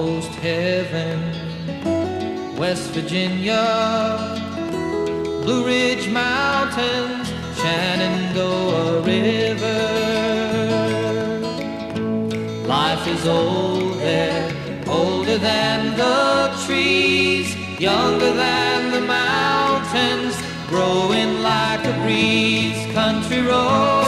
almost heaven. West Virginia, Blue Ridge Mountains, Shenandoah River. Life is old there, older than the trees, younger than the mountains, growing like a breeze. Country road